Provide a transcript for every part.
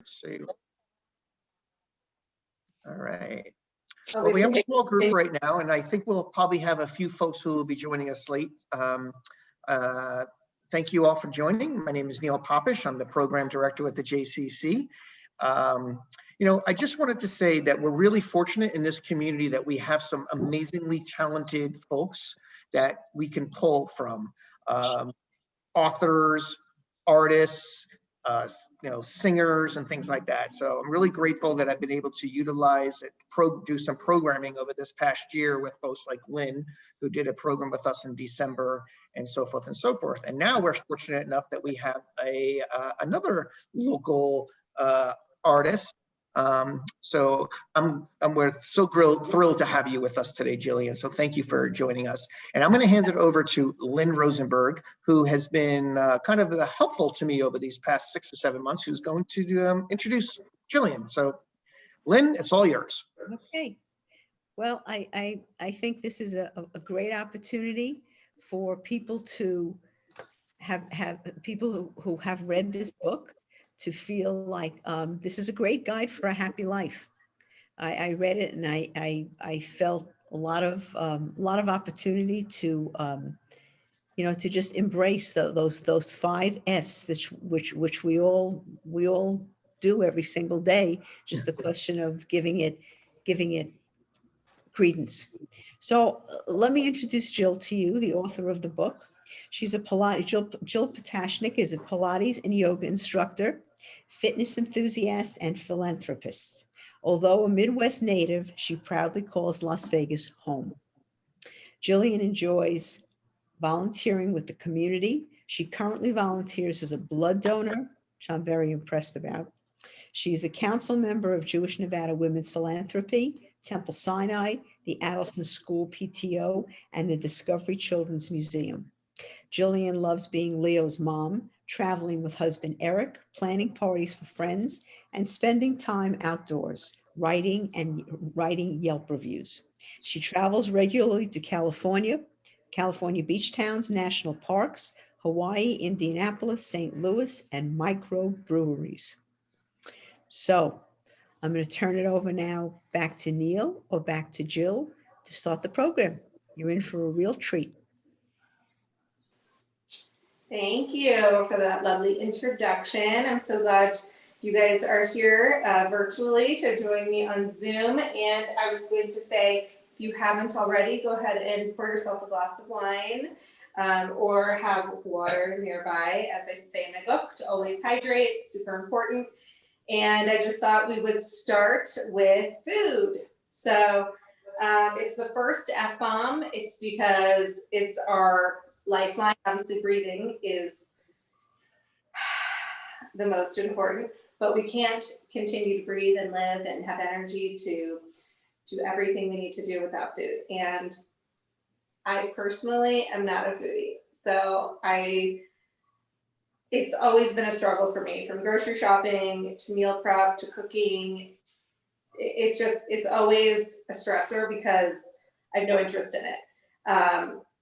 Let's see. All right. Oh, Well, we have a small group right now, and I think we'll probably have a few folks who will be joining us late. Thank you all for joining. My name is Neil Popish. I'm the program director with the JCC. I just wanted to say that we're really fortunate in this community that we have some amazingly talented folks that we can pull from. Authors, artists, singers and things like that. So I'm really grateful that I've been able to utilize it, do some programming over this past year with folks like Lynn, who did a program with us in December, and so forth and so forth. And now we're fortunate enough that we have another local artist. So we're so thrilled to have you with us today, Jillian. So thank you for joining us. And I'm going to hand it over to Lynn Rosenberg, who has been kind of helpful to me over these past 6 to 7 months, who's going to introduce Jillian. So Lynn, it's all yours. Okay. Well, I think this is a great opportunity for people to have people who have read this book to feel like this is a great guide for a happy life. I read it and I felt a lot of opportunity to to just embrace those 5 F's which we all do every single day. Just a question of giving it credence. So let me introduce Jill to you, the author of the book. She's a Pilates, Jill Potashnick is a Pilates and yoga instructor, fitness enthusiast, and philanthropist. Although a Midwest native, she proudly calls Las Vegas home. Jillian enjoys volunteering with the community. She currently volunteers as a blood donor, which I'm very impressed about. She is a council member of Jewish Nevada Women's Philanthropy, Temple Sinai, the Adelson School PTO, and the Discovery Children's Museum. Jillian loves being Leo's mom, traveling with husband Eric, planning parties for friends, and spending time outdoors, writing Yelp reviews. She travels regularly to California beach towns, national parks, Hawaii, Indianapolis, St. Louis, and microbreweries. So I'm going to turn it over now back to Neil or back to Jill to start the program. You're in for a real treat. Thank you for that lovely introduction. I'm so glad you guys are here virtually to join me on Zoom. And I was going to say, if you haven't already, go ahead and pour yourself a glass of wine or have water nearby. As I say in my book, to always hydrate, super important. And I just thought we would start with food. So it's the first F-bomb. It's because it's our lifeline. Obviously, breathing is the most important, but we can't continue to breathe and live and have energy to do everything we need to do without food. And I personally am not a foodie. So it's always been a struggle for me, from grocery shopping to meal prep to cooking. It's always a stressor because I have no interest in it.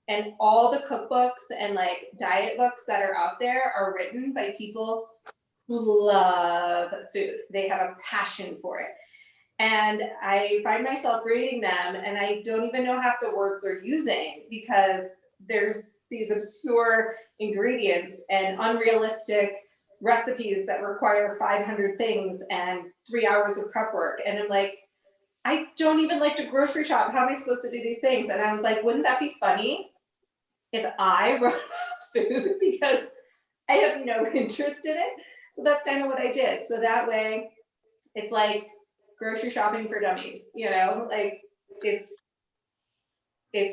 And all the cookbooks and like diet books that are out there are written by people who love food. They have a passion for it. And I find myself reading them and I don't even know half the words they're using because there's these obscure ingredients and unrealistic recipes that require 500 things and 3 hours of prep work. And I'm like, I don't even like to grocery shop. How am I supposed to do these things? And I was like, wouldn't that be funny if I wrote about food because I have no interest in it? So that's kind of what I did. So that way it's like grocery shopping for dummies, like it's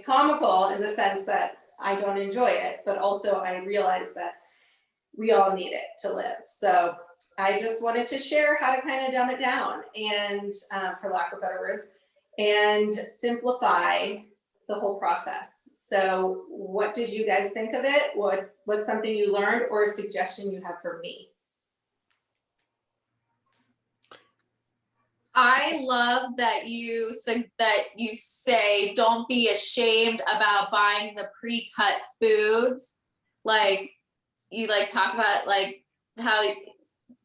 comical in the sense that I don't enjoy it, but also I realize that we all need it to live. So I just wanted to share how to kind of dumb it down and for lack of better words, and simplify the whole process. So what did you guys think of it? What's something you learned or a suggestion you have for me? I love that you say don't be ashamed about buying the pre-cut foods. Like you talk about like how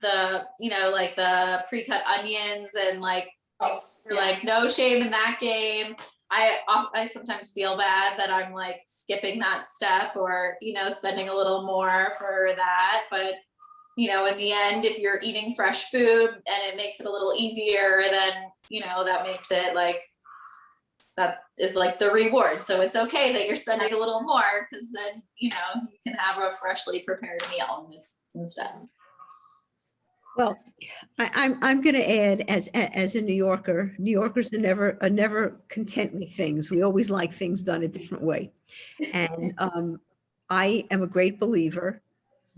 the, you know, like the pre-cut onions and like, Oh, we're like, no shame in that game. I sometimes feel bad that I'm like skipping that step or, you know, spending a little more for that. But, you know, in the end, if you're eating fresh food and it makes it a little easier, then, you know, that makes it like, that is like the reward. So it's okay that you're spending a little more because then, you know, you can have a freshly prepared meal instead. Well, I'm going to add, as a New Yorker, New Yorkers are never content with things. We always like things done a different way. And I am a great believer,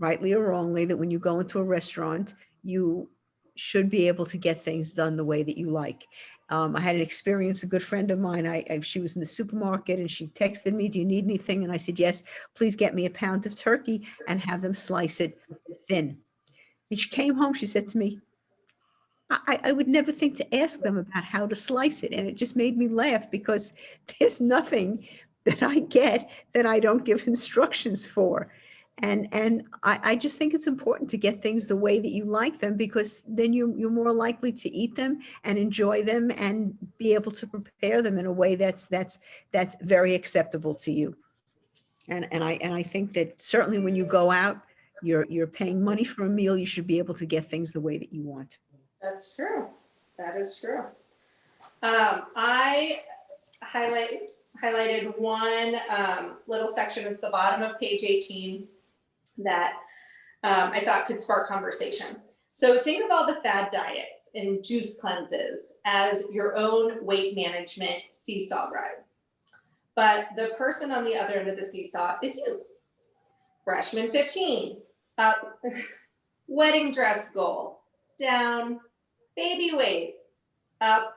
rightly or wrongly, that when you go into a restaurant, you should be able to get things done the way that you like. I had an experience, a good friend of mine, she was in the supermarket and she texted me, do you need anything? And I said, yes, please get me a pound of turkey and have them slice it thin. And she came home, she said to me, I would never think to ask them about how to slice it. And it just made me laugh because there's nothing that I get that I don't give instructions for. And I just think it's important to get things the way that you like them, because then you're more likely to eat them and enjoy them and be able to prepare them in a way that's very acceptable to you. And I think that certainly when you go out, you're paying money for a meal, you should be able to get things the way that you want. that's true. That is true. I highlighted one little section. It's the bottom of page 18 that I thought could spark conversation. So think of all the fad diets and juice cleanses as your own weight management seesaw ride. But the person on the other end of the seesaw is you. Freshman 15, up, wedding dress goal, down, baby weight, up,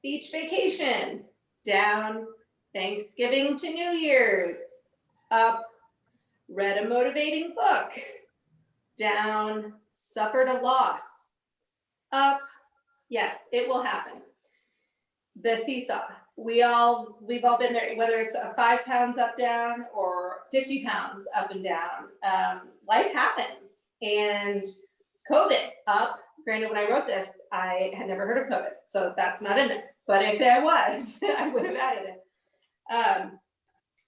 beach vacation, down, Thanksgiving to New Year's, up, read a motivating book, down, suffered a loss, up, yes, it will happen. The seesaw. We've all been there, whether it's a 5 pounds up, down, or 50 pounds up and down. Life happens. And COVID up. Granted, when I wrote this, I had never heard of COVID, so that's not in there. But if I was, I would have added it.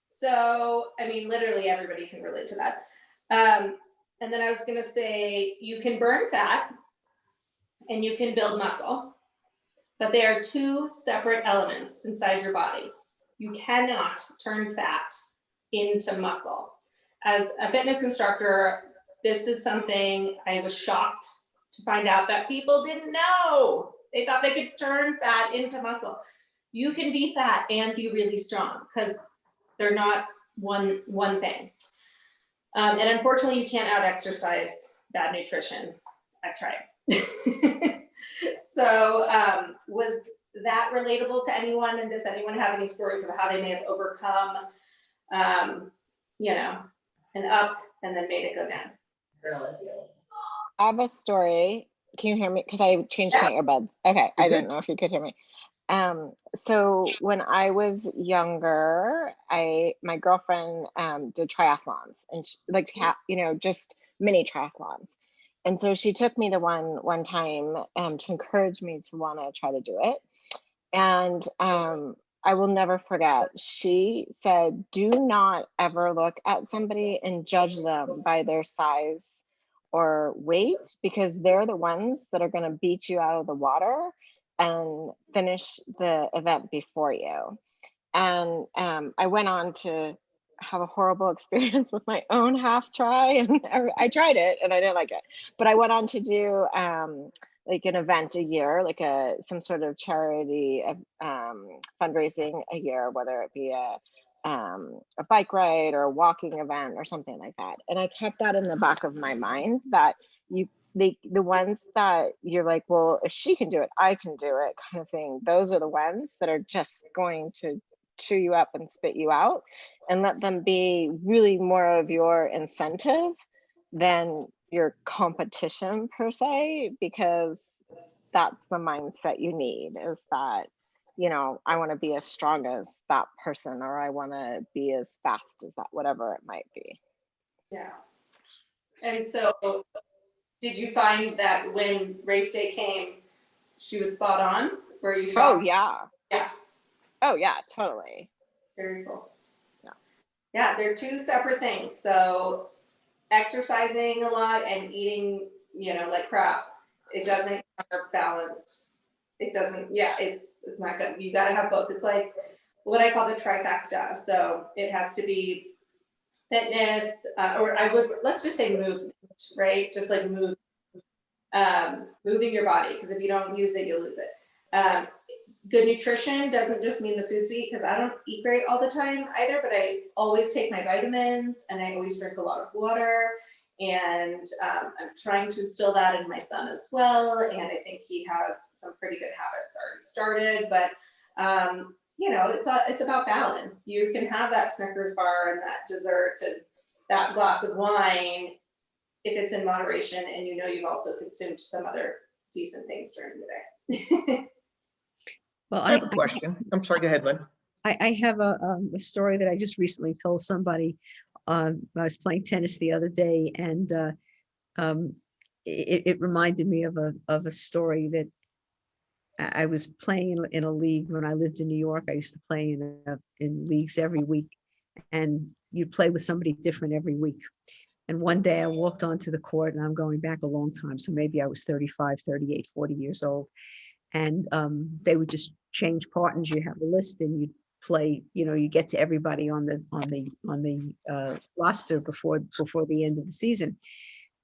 So, I mean, literally everybody can relate to that. And then I was gonna say, you can burn fat and you can build muscle, but they are two separate elements inside your body. You cannot turn fat into muscle. As a fitness instructor, this is something I was shocked to find out that people didn't know. They thought they could turn fat into muscle. You can be fat and be really strong because they're not one thing. And unfortunately, you can't out-exercise bad nutrition. I've tried. So was that relatable to anyone? And does anyone have any stories of how they may have overcome, you know, an up and then made it go down? I have a story. Can you hear me? Because I changed my earbuds. Okay, I didn't know if you could hear me. So when I was younger, my girlfriend did triathlons and she, like, you know, just mini triathlons. And so she took me to one time to encourage me to want to try to do it. And I will never forget, she said, do not ever look at somebody and judge them by their size or weight, because they're the ones that are going to beat you out of the water and finish the event before you. And I went on to have a horrible experience with my own half try, and I tried it and I didn't like it. But I went on to do like an event a year, like some sort of charity fundraising a year, whether it be a bike ride or a walking event or something like that. And I kept that in the back of my mind, that the ones that you're like, well, if she can do it, I can do it, kind of thing. Those are the ones that are just going to chew you up and spit you out, and let them be really more of your incentive than your competition per se, because that's the mindset you need, is that, you know, I want to be as strong as that person, or I want to be as fast as that, whatever it might be. Yeah. And so Did you find that when race day came, she was spot on? Were you Oh shocked? yeah. Yeah. Oh yeah, totally. Very cool. Yeah. Yeah, they're two separate things. So exercising a lot and eating, like crap, it doesn't balance. It doesn't, yeah, it's not good. You gotta have both. It's like what I call the trifecta. So it has to be fitness, let's just say movement, right? Just like moving your body, because if you don't use it, you'll lose it. Good nutrition doesn't just mean the foods we eat, because I don't eat great all the time either, but I always take my vitamins and I always drink a lot of water. And I'm trying to instill that in my son as well. And I think he has some pretty good habits already started, but it's about balance. You can have that Snickers bar and that dessert and that glass of wine if it's in moderation and you've also consumed some other decent things during the day. Well, I have a question. I'm sorry, go ahead, Lynn. I have a story that I just recently told somebody. I was playing tennis the other day, and it reminded me of a story that I was playing in a league when I lived in New York. I used to play in leagues every week, and you'd play with somebody different every week. And one day I walked onto the court, and I'm going back a long time, so maybe I was 35, 38, 40 years old. And they would just change partners. You have a list, and you'd play. You get to everybody on the roster before the end of the season.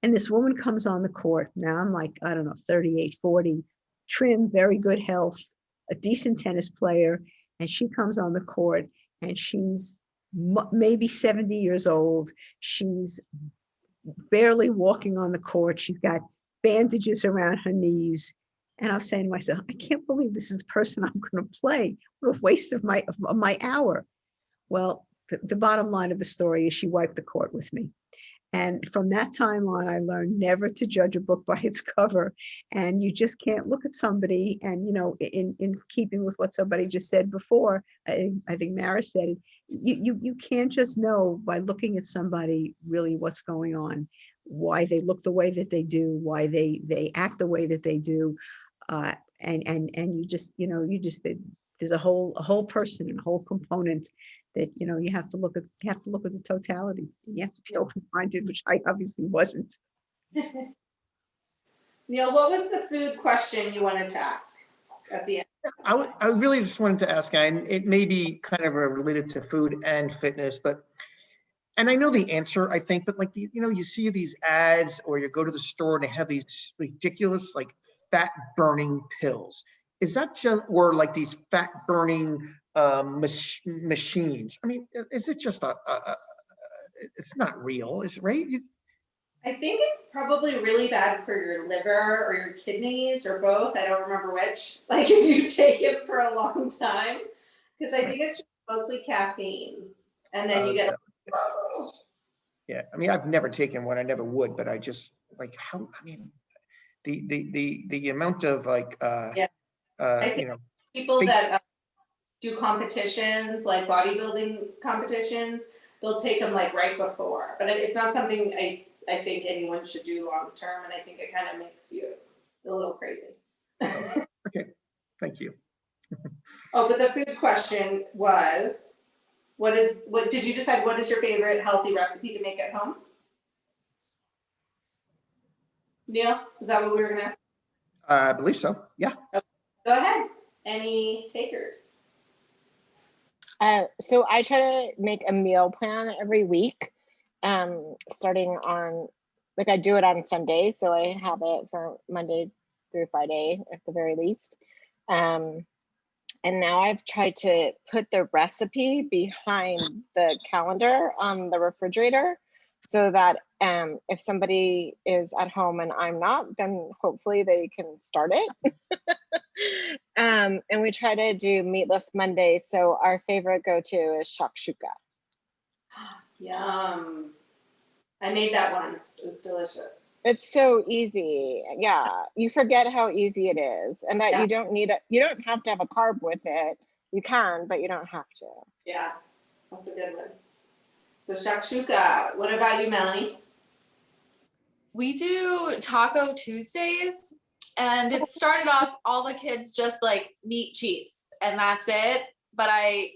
And this woman comes on the court. Now I'm like, I don't know, 38, 40, trim, very good health, a decent tennis player. And she comes on the court, and she's maybe 70 years old. She's barely walking on the court. She's got bandages around her knees. And I'm saying to myself, I can't believe this is the person I'm going to play. What a waste of my hour. Well, the bottom line of the story is she wiped the court with me. And from that time on, I learned never to judge a book by its cover. And you just can't look at somebody and, in keeping with what somebody just said before, I think Mara said it, you can't just know by looking at somebody really what's going on, why they look the way that they do, why they act the way that they do. And you just, there's a whole person and a whole component that you have to look at the totality. You have to be open-minded, which I obviously wasn't. Neil, what was the food question you wanted to ask at the end? I really just wanted to ask, and it may be kind of related to food and fitness, and I know the answer, I think, but like you see these ads, or you go to the store and they have these ridiculous like fat burning pills. Is that just, or like these fat burning machines? I mean, is it just it's not real, is it, right? I think it's probably really bad for your liver or your kidneys or both. I don't remember which. Like if you take it for a long time, because I think it's mostly caffeine, and then you get. Yeah, I mean, I've never taken one. I never would, but I just like how. I mean, the amount of like I think people that do competitions, like bodybuilding competitions, they'll take them like right before, but it's not something I think anyone should do long term, and I think it kind of makes you a little crazy. Okay, thank you. Oh, but the food question was, what did you decide? What is your favorite healthy recipe to make at home? Neil, is that what we were gonna? I believe so. Yeah. Okay. Go ahead. Any takers? So I try to make a meal plan every week, starting on, like I do it on Sunday, so I have it for Monday through Friday at the very least. And now I've tried to put the recipe behind the calendar on the refrigerator, so that if somebody is at home and I'm not, then hopefully they can start it. And we try to do Meatless Monday. So our favorite go-to is shakshuka. Yum. I made that once. It was delicious. It's so easy. Yeah, you forget how easy it is, and that you don't have to have a carb with it. You can, but you don't have to. Yeah, that's a good one. So shakshuka. What about you, Melanie? We do Taco Tuesdays, and it started off all the kids just like meat cheese and that's it. But I,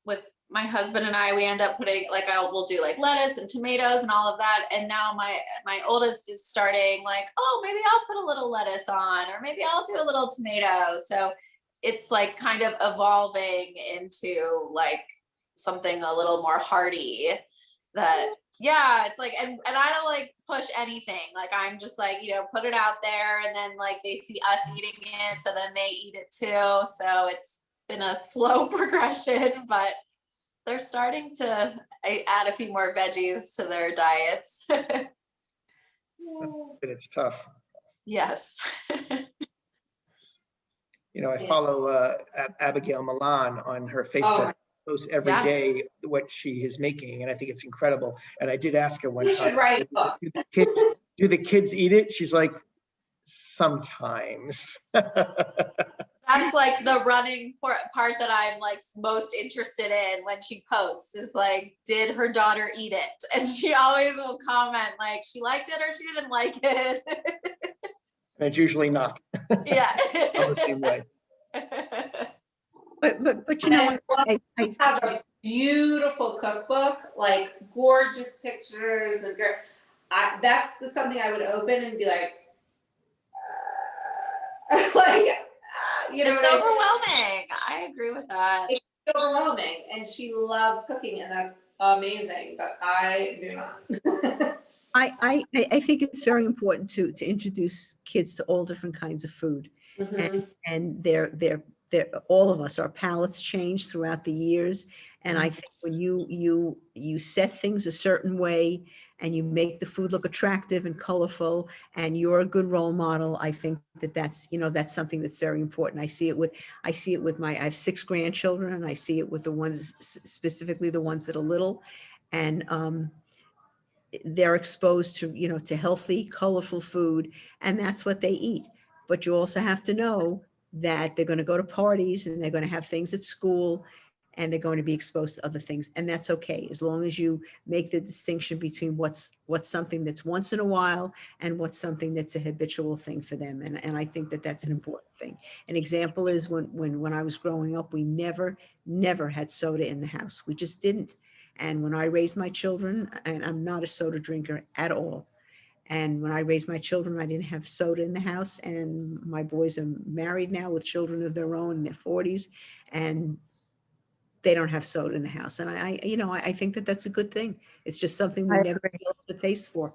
with my husband and I, we end up putting like, we'll do like lettuce and tomatoes and all of that. And now my oldest is starting like, oh, maybe I'll put a little lettuce on, or maybe I'll do a little tomato. So it's like kind of evolving into like something a little more hearty that, yeah, it's like, and I don't like push anything. Like I'm just like, put it out there, and then like they see us eating it, so then they eat it too. So it's been a slow progression, but they're starting to add a few more veggies to their diets. It's tough. Yes. I follow Abigail Milan on her Facebook. Posts every day what she is making, and I think it's incredible. And I did ask her one time, you should write a book. Do the kids eat it? She's like, sometimes. That's like the running part that I'm like most interested in when she posts is like, did her daughter eat it? And she always will comment like she liked it or she didn't like it. And it's usually not. Yeah. I'm the same way. But I have a beautiful cookbook, like gorgeous pictures, and that's something I would open and be like, It's overwhelming. I agree with that. It's overwhelming, and she loves cooking, and that's amazing. But I do not. I think it's very important to introduce kids to all different kinds of food, and they're all of us, our palates change throughout the years, and I think when you set things a certain way and you make the food look attractive and colorful, and you're a good role model, I think that's something that's very important. I see it with I have 6 grandchildren, and I see it with the ones, specifically the ones that are little, and they're exposed to to healthy, colorful food, and that's what they eat. But you also have to know that they're going to go to parties, and they're going to have things at school, and they're going to be exposed to other things, and that's okay, as long as you make the distinction between what's something that's once in a while and what's something that's a habitual thing for them. And I think that that's an important thing. An example is when I was growing up, we never had soda in the house. We just didn't. And when I raised my children, and I'm not a soda drinker at all, and when I raised my children, I didn't have soda in the house, and my boys are married now with children of their own in their 40s, and they don't have soda in the house. And I think that that's a good thing. It's just something we never developed the taste for.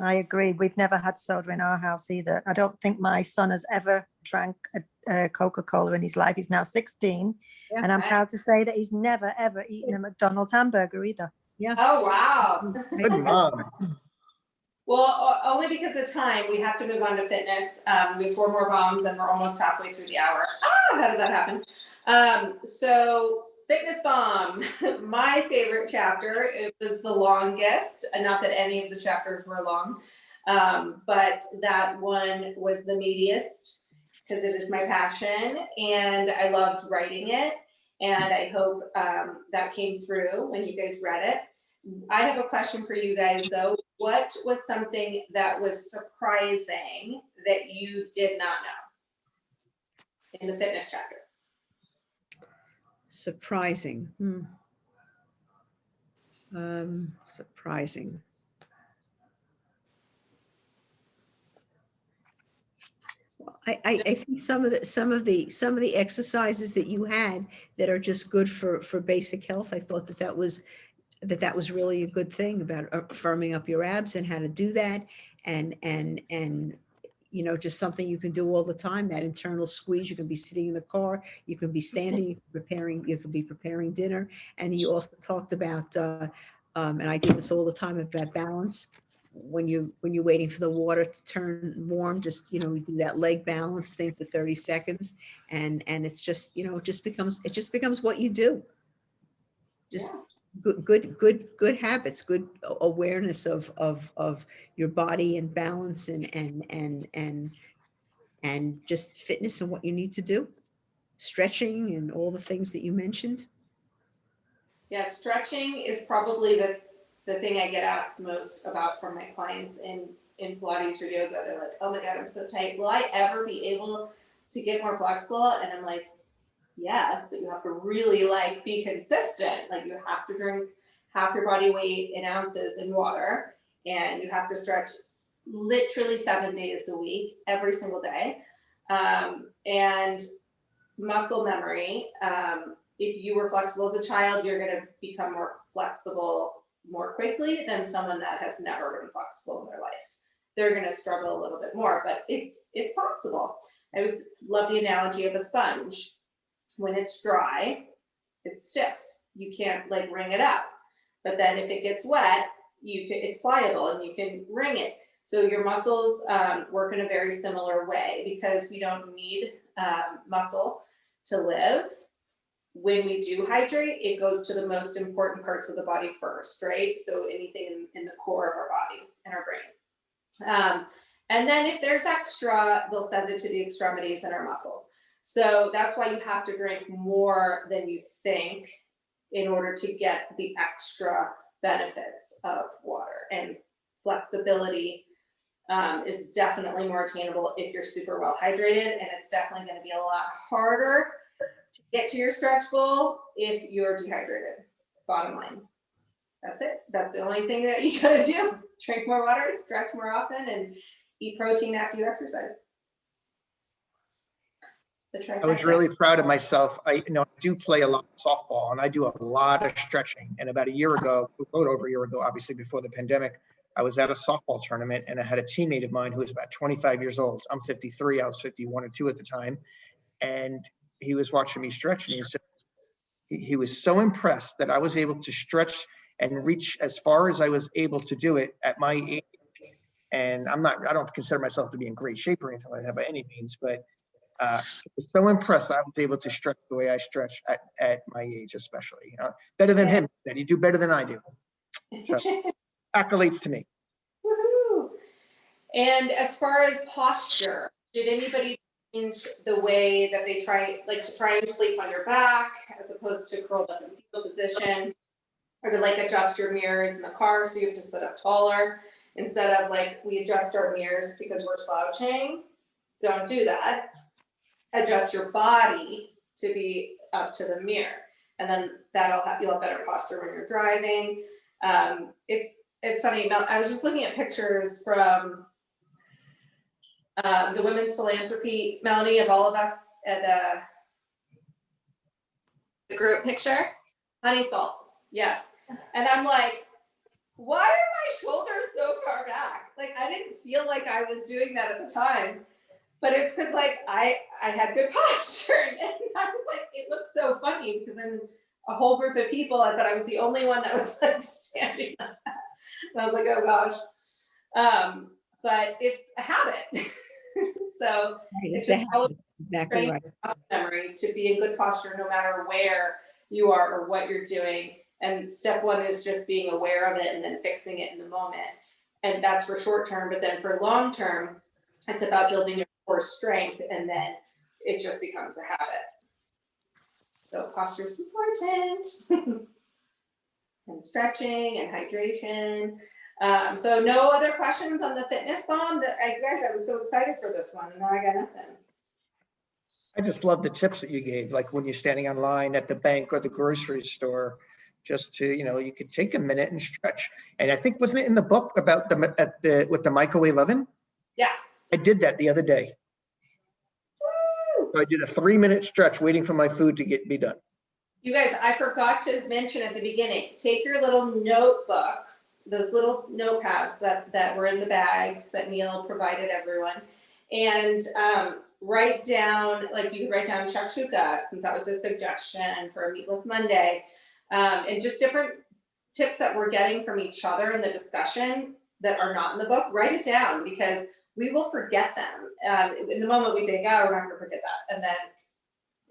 I agree. We've never had soda in our house either. I don't think my son has ever drank a Coca-Cola in his life. He's now 16. Yeah. And I'm proud to say that he's never, ever eaten a McDonald's hamburger either. Yeah. Oh, wow. Good mom. Well, only because of time, we have to move on to fitness. We have 4 more bombs, and we're almost halfway through the hour. How did that happen? So fitness bomb, my favorite chapter. It was the longest, and not that any of the chapters were long, but that one was the meatiest because it is my passion, and I loved writing it. And I hope that came through when you guys read it. I have a question for you guys though. What was something that was surprising that you did not know in the fitness chapter? Surprising. Surprising. I think some of the exercises that you had that are just good for basic health, I thought that was really a good thing about firming up your abs and how to do that, and just something you can do all the time. That internal squeeze. You can be sitting in the car, you can be standing, you can be preparing dinner, and you also talked about, and I do this all the time, about balance. When you're waiting for the water to turn warm, just we do that leg balance thing for 30 seconds, and it's just it just becomes what you do. Just good habits, good awareness of your body and balance and just fitness and what you need to do, stretching and all the things that you mentioned. Yeah, stretching is probably the thing I get asked most about from my clients in Pilates or yoga, they're like, oh my God, I'm so tight. Will I ever be able to get more flexible? And I'm like, yes, but you have to really like be consistent. Like you have to drink half your body weight in ounces in water, and you have to stretch literally 7 days a week, every single day. And muscle memory. If you were flexible as a child, you're going to become more flexible more quickly than someone that has never been flexible in their life. They're going to struggle a little bit more, but it's possible. I always love the analogy of a sponge. When it's dry, it's stiff. You can't like wring it out. But then if it gets wet, it's pliable and you can wring it. So your muscles work in a very similar way, because we don't need muscle to live. When we do hydrate, it goes to the most important parts of the body first, right? So anything in the core of our body and our brain. And then if there's extra, they'll send it to the extremities and our muscles. So that's why you have to drink more than you think in order to get the extra benefits of water. And flexibility is definitely more attainable if you're super well hydrated, and it's definitely going to be a lot harder to get to your stretch goal if you're dehydrated. Bottom line. That's it. That's the only thing that you gotta do. Drink more water, stretch more often, and eat protein after you exercise. I was really proud of myself. I do play a lot of softball, and I do a lot of stretching. And about a year ago, a little over a year ago, obviously before the pandemic, I was at a softball tournament, and I had a teammate of mine who was about 25 years old. I'm 53. I was 51 or 2 at the time. And he was watching me stretch, and he was so impressed that I was able to stretch and reach as far as I was able to do it at my age. And I don't consider myself to be in great shape or anything like that by any means, but I was so impressed that I was able to stretch the way I stretch at my age, especially. Better than him. That you do better than I do. So, accolades to me. Woohoo! And as far as posture, did anybody change the way that they try and sleep on your back as opposed to curled up in fetal position, or to like adjust your mirrors in the car so you have to sit up taller instead of like we adjust our mirrors because we're slouching? Don't do that. Adjust your body to be up to the mirror, and then you'll have better posture when you're driving. It's funny, I was just looking at pictures from the Women's Philanthropy, Melanie, of all of us at The group picture. Honey Salt. Yes. And I'm like, why are my shoulders so far back? Like, I didn't feel like I was doing that at the time, but it's because like I had good posture, and I was like, it looks so funny because I'm in a whole group of people, but I was the only one that was like standing up. And I was like, oh gosh. But it's a habit. So it's just exactly right. Memory to be in good posture no matter where you are or what you're doing. And step one is just being aware of it and then fixing it in the moment. And that's for short term, but then for long term, it's about building your core strength, and then it just becomes a habit. So posture is important. And stretching and hydration. So no other questions on the fitness bomb? I was so excited for this one, and now I got nothing. I just love the tips that you gave, like when you're standing on line at the bank or the grocery store, just to, you could take a minute and stretch. And I think, wasn't it in the book about with the microwave oven? Yeah. I did that the other day. Woo! So I did a 3-minute stretch waiting for my food to be done. You guys, I forgot to mention at the beginning, take your little notebooks, those little notepads that were in the bags that Neil provided everyone, and write down, like you could write down shakshuka, since that was a suggestion for a Meatless Monday, and just different tips that we're getting from each other in the discussion that are not in the book. Write it down, because we will forget them. In the moment we think, oh, we're not going to forget that, and then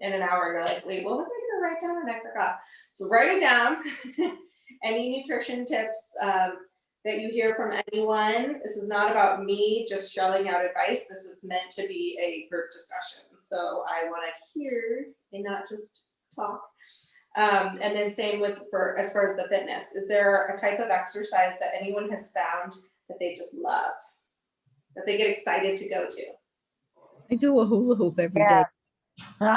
in an hour you're like, wait, what was I going to write down and I forgot? So write it down. Any nutrition tips that you hear from anyone. This is not about me just shelling out advice. This is meant to be a group discussion. So I want to hear and not just talk. And then same with for as far as the fitness. Is there a type of exercise that anyone has found that they just love, that they get excited to go to? I do a hula hoop every day. Yeah.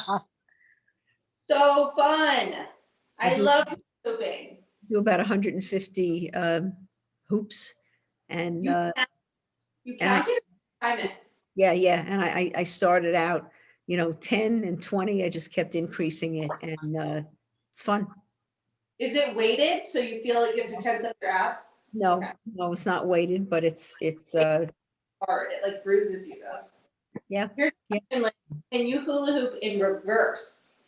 So fun. I do- love hooping. Do about 150 hoops, and You and count it, time it. yeah, and I started out, 10 and 20. I just kept increasing it, and it's fun. Is it weighted so you feel like you have to tense up your abs? No, Okay. no, it's not weighted, but it's Hard. It like bruises you though. yeah. Here's Yeah. a question, like, can you hula hoop in reverse?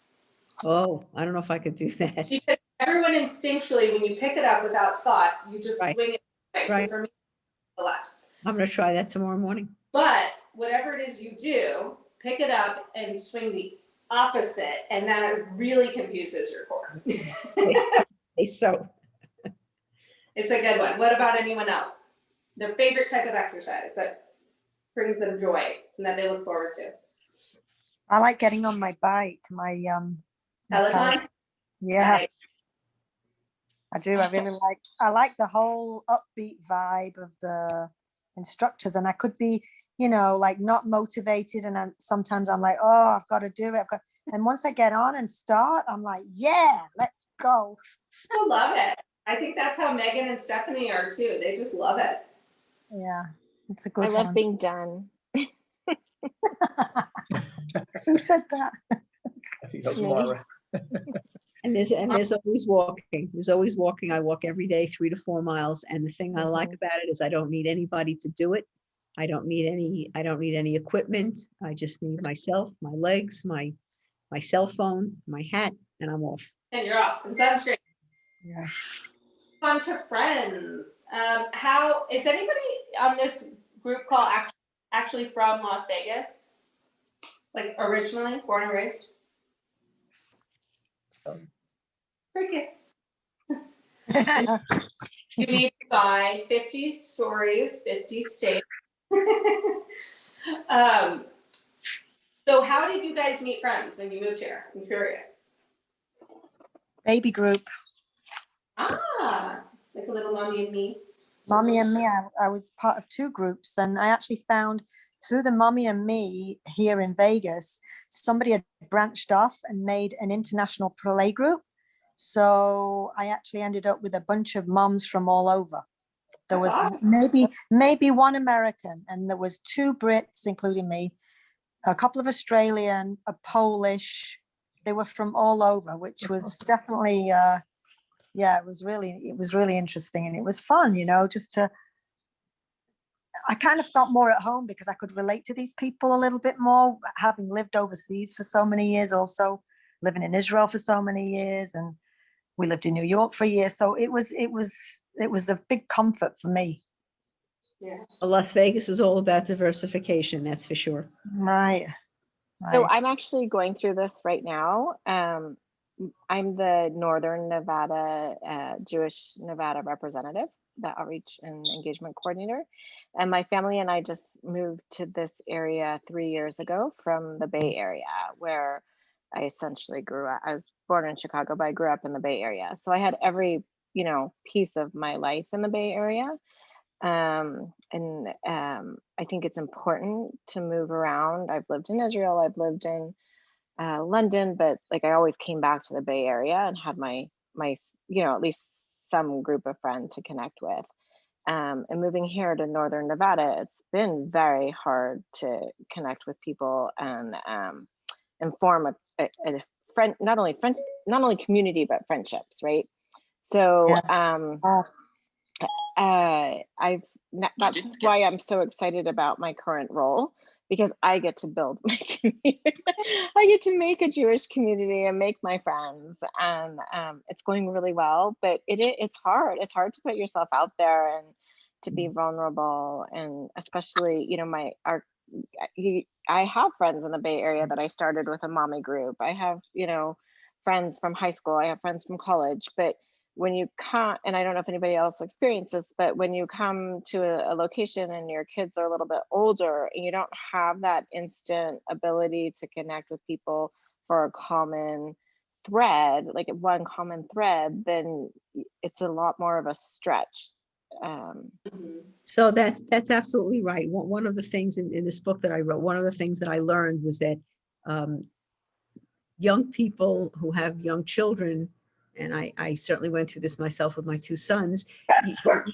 Oh, I don't know if I could do that. Because everyone instinctually, when you pick it up without thought, you just Right. swing it away. So Right. for me, the left. I'm gonna try that tomorrow morning. But whatever it is you do, pick it up and swing the opposite, and that really confuses your core. So It's a good one. What about anyone else? Their favorite type of exercise that brings them joy and that they look forward to? I like getting on my bike, my Peloton? yeah, Nice. I do. I like the whole upbeat vibe of the instructors, and I could be, like not motivated, and sometimes I'm like, oh, I've got to do it. And once I get on and start, I'm like, yeah, let's go. I love it. I think that's how Megan and Stephanie are too. They just love it. Yeah, it's a good I love one. being done. Who said that? I think that was Me. Laura. and there's always walking. There's always walking. I walk every day 3 to 4 miles, and the thing I like about it is I don't need anybody to do it. I don't need any equipment. I just need myself, my legs, my cell phone, my hat, and I'm off. And you're off. And sunscreen. Yeah. On to friends. How is anybody on this group call actually from Las Vegas? Like originally born and raised? Crickets. You need to buy 50 stories, 50 states. So how did you guys meet friends when you moved here? I'm curious. Baby group. Ah, like a little mommy and me. Mommy and me, I was part of 2 groups, and I actually found through the Mommy and Me here in Vegas, somebody had branched off and made an international play group. So I actually ended up with a bunch of moms from all over. There was maybe one American, and there was 2 Brits, including me, a couple of Australian, a Polish. They were from all over, which was definitely yeah, it was really interesting, and it was fun, just to, I kind of felt more at home because I could relate to these people a little bit more, having lived overseas for so many years, also living in Israel for so many years, and we lived in New York for a year. So it was a big comfort for me. Yeah. Las Vegas is all about diversification, that's for sure. Right. So I'm actually going through this right now. I'm the Northern Nevada Jewish Nevada representative, the outreach and engagement coordinator. And my family and I just moved to this area 3 years ago from the Bay Area, where I essentially grew up. I was born in Chicago, but I grew up in the Bay Area. So I had every, piece of my life in the Bay Area. I think it's important to move around. I've lived in Israel, I've lived in London, but like I always came back to the Bay Area and had my at least some group of friends to connect with. And moving here to Northern Nevada, it's been very hard to connect with people and form a friend, not only community, but friendships, right? So that's why I'm so excited about my current role, because I get to build my community. I get to make a Jewish community and make my friends, and it's going really well. But it's hard. It's hard to put yourself out there and to be vulnerable, and especially I have friends in the Bay Area that I started with a mommy group. I have friends from high school. I have friends from college, but when you come, and I don't know if anybody else experiences, but when you come to a location and your kids are a little bit older and you don't have that instant ability to connect with people for a common thread, like one common thread, then it's a lot more of a stretch. So that's absolutely right. One of the things in this book that I wrote, one of the things that I learned was that young people who have young children, and I certainly went through this myself with my two sons,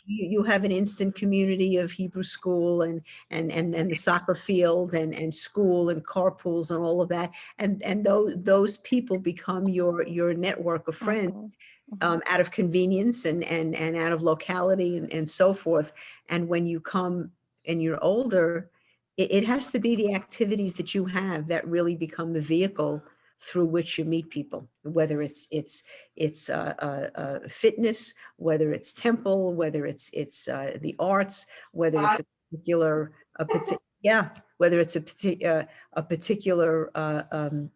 you have an instant community of Hebrew school and the soccer field and school and carpools and all of that. And those people become your network of friends. Out of convenience and out of locality and so forth. And when you come and you're older, it has to be the activities that you have that really become the vehicle through which you meet people, whether it's fitness, whether it's temple, whether it's the arts, whether it's whether it's a particular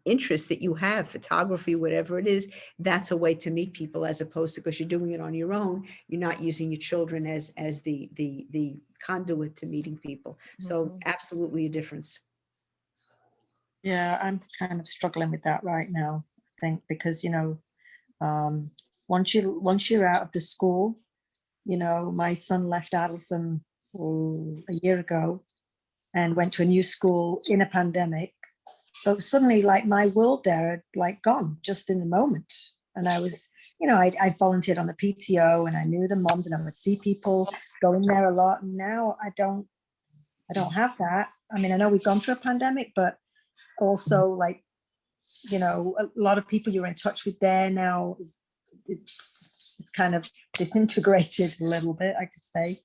interest that you have, photography, whatever it is. That's a way to meet people, as opposed to, because you're doing it on your own, you're not using your children as the conduit to meeting people. So absolutely a difference. Yeah, I'm kind of struggling with that right now, I think, because, once you're out of the school, my son left Addison a year ago and went to a new school in a pandemic. So suddenly, like, my world there had like gone just in a moment. And I was, I volunteered on the PTO and I knew the moms and I would see people go in there a lot. And now I don't have that. I mean, I know we've gone through a pandemic, but also, like, a lot of people you're in touch with there now, it's kind of disintegrated a little bit, I could say.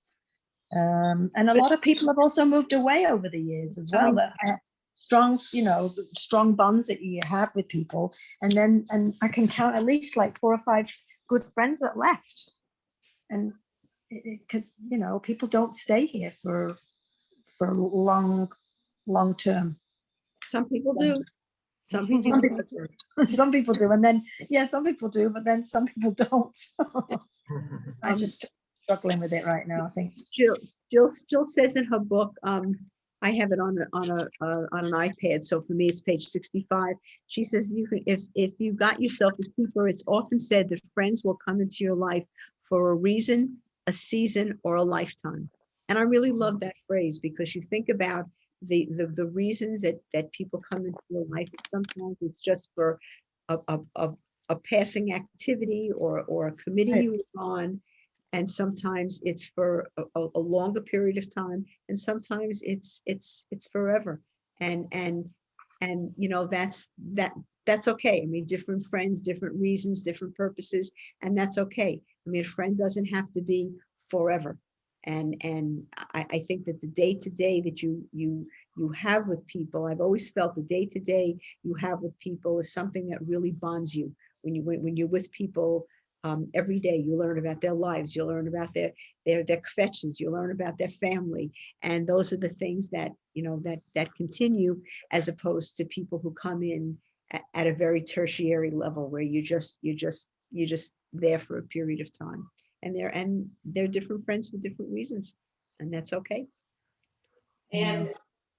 And a lot of people have also moved away over the years as well. That strong bonds that you have with people. And I can count at least like 4 or 5 good friends that left. And it could, people don't stay here for long term. Some people do. Some people Some people do, and then some people do, but then some people don't. I'm just struggling with it right now, I think. Jill says in her book, I have it on an iPad, so for me it's page 65. She says, if you got yourself a keeper, it's often said that friends will come into your life for a reason, a season, or a lifetime. And I really love that phrase, because you think about the reasons that people come into your life. Sometimes it's just for a passing activity or a committee you were on, and sometimes it's for a longer period of time, and sometimes it's forever. And that's okay. I mean, different friends, different reasons, different purposes, and that's okay. I mean, a friend doesn't have to be forever. And I think that the day-to-day that you have with people, I've always felt the day-to-day you have with people is something that really bonds you. When you're with people every day, you learn about their lives, you learn about their kvetches, you learn about their family, and those are the things that that continue, as opposed to people who come in at a very tertiary level where you're just there for a period of time. And they're different friends for different reasons, and that's okay. And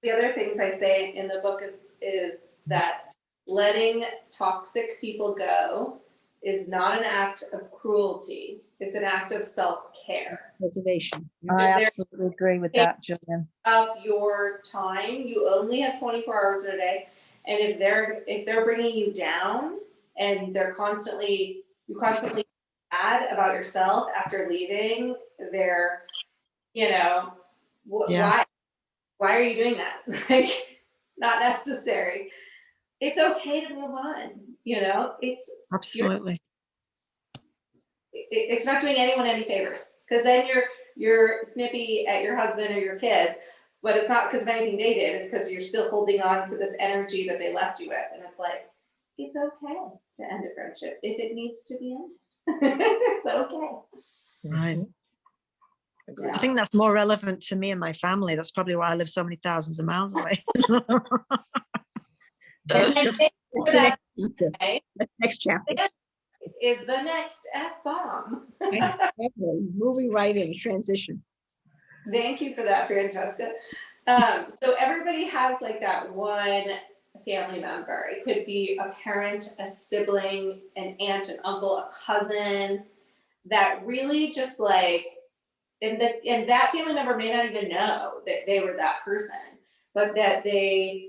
the other things I say in the book is that letting toxic people go is not an act of cruelty. It's an act of self-care. Motivation. I absolutely agree with that, Jillian. Of your time, you only have 24 hours in a day, and if they're bringing you down and you constantly bad about yourself after leaving, why are you doing that? Like, not necessary. It's okay to move on. It's Absolutely. It's not doing anyone any favors, because then you're snippy at your husband or your kids, but it's not because of anything they did. It's because you're still holding on to this energy that they left you with, and it's like, it's okay to end a friendship if it needs to be ended. It's okay. Right. I think that's more relevant to me and my family. That's probably why I live so many thousands of miles away. The next chapter is the next F-bomb. Moving right in, transition. Thank you for that, Francesca. So everybody has like that one family member. It could be a parent, a sibling, an aunt, an uncle, a cousin that really just like, and that family member may not even know that they were that person, but that they,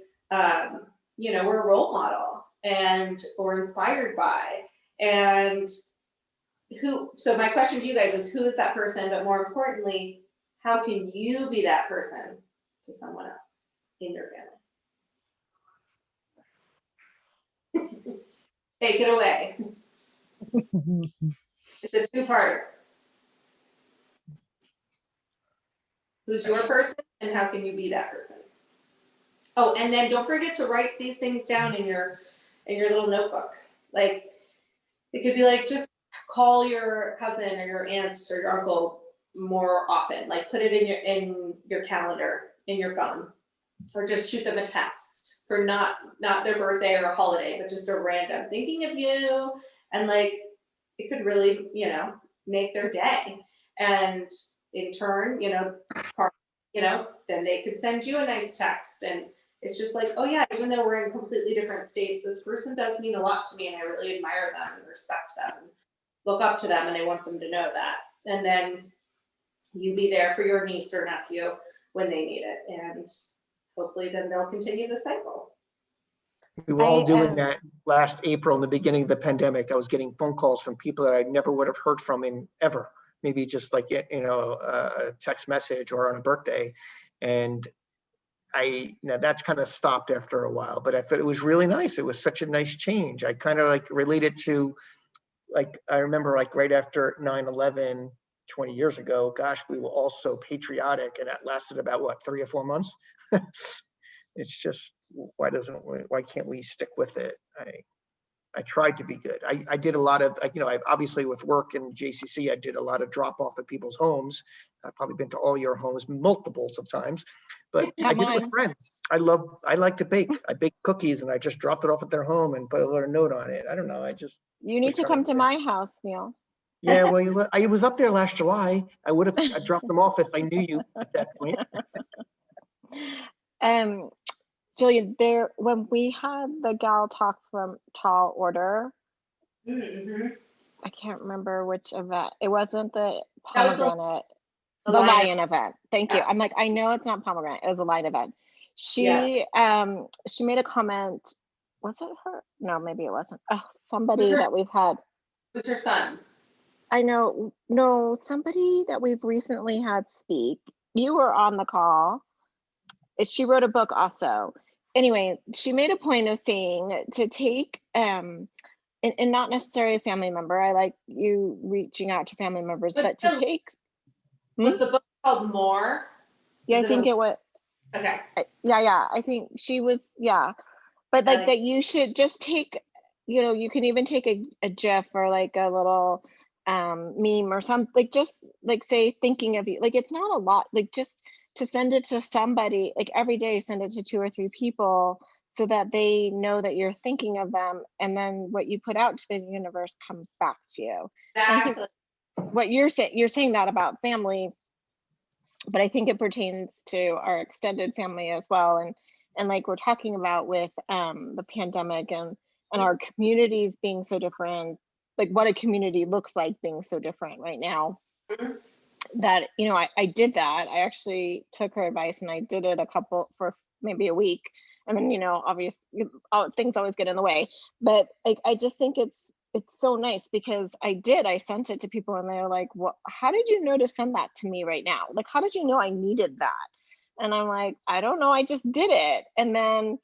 you know, were a role model and or inspired by. And so my question to you guys is, who is that person? But more importantly, how can you be that person to someone else in your family? Take it away. It's a two-parter. Who's your person and how can you be that person? Oh, and then don't forget to write these things down in your little notebook. Like, it could be like, just call your cousin or your aunt or your uncle more often. Like, put it in your calendar, in your phone, or just shoot them a text for not their birthday or a holiday, but just a random thinking of you. And like, it could really, you know, make their day. And in turn, you know, then they could send you a nice text. And it's just like, oh yeah, even though we're in completely different states, this person does mean a lot to me and I really admire them and respect them and look up to them, and I want them to know that. And then you be there for your niece or nephew when they need it. And hopefully then they'll continue the cycle. We were all doing that last April in the beginning of the pandemic. I was getting phone calls from people that I never would have heard from in ever. Maybe just like, you know, a text message or on a birthday. And that's kind of stopped after a while, but I thought it was really nice. It was such a nice change. I kind of like related to, like, I remember like right after 9/11, 20 years ago, gosh, we were all so patriotic, and that lasted about what, 3 or 4 months? It's just, why can't we stick with it? I tried to be good. I did a lot of, you know, I obviously with work in JCC, I did a lot of drop off at people's homes. I've probably been to all your homes multiples of times, but I did it with friends. I like to bake. I bake cookies and I just dropped it off at their home and put a little note on it. I don't know. You need to come to my house, Neil. Yeah, well, I was up there last July. I dropped them off if I knew you at that point. Jillian, when we had the gal talk from Tall Order, Mm-hmm. I can't remember which event. It wasn't the That was pomegranate, the the lion lion event. Thank you. Yeah. I'm like, I know it's not pomegranate. It was a lion event. She made a comment. Was it her? No, maybe it wasn't. Oh, somebody that we've had. Who's her son? I know. No, somebody that we've recently had speak. You were on the call. She wrote a book also. Anyway, she made a point of saying to take, and not necessarily a family member. I like you reaching out to family members, but to take. Was the book called More? Yeah, I think it was. Okay. Yeah. I think she was, yeah. But like that you should just take, you know, you can even take a GIF or like a little meme or something, like just like say thinking of you. Like it's not a lot, like just to send it to somebody, like every day, send it to 2 or 3 people so that they know that you're thinking of them. And then what you put out to the universe comes back to you. Exactly. What you're saying that about family, but I think it pertains to our extended family as well. And like we're talking about with the pandemic and our communities being so different, like what a community looks like being so different right now. Mm-hmm. That, you know, I did that. I actually took her advice and I did it for maybe a week. And then, you know, obviously things always get in the way. But like, I just think it's so nice because I sent it to people and they're like, well, how did you know to send that to me right now? Like, how did you know I needed that? And I'm like, I don't know, I just did it. And then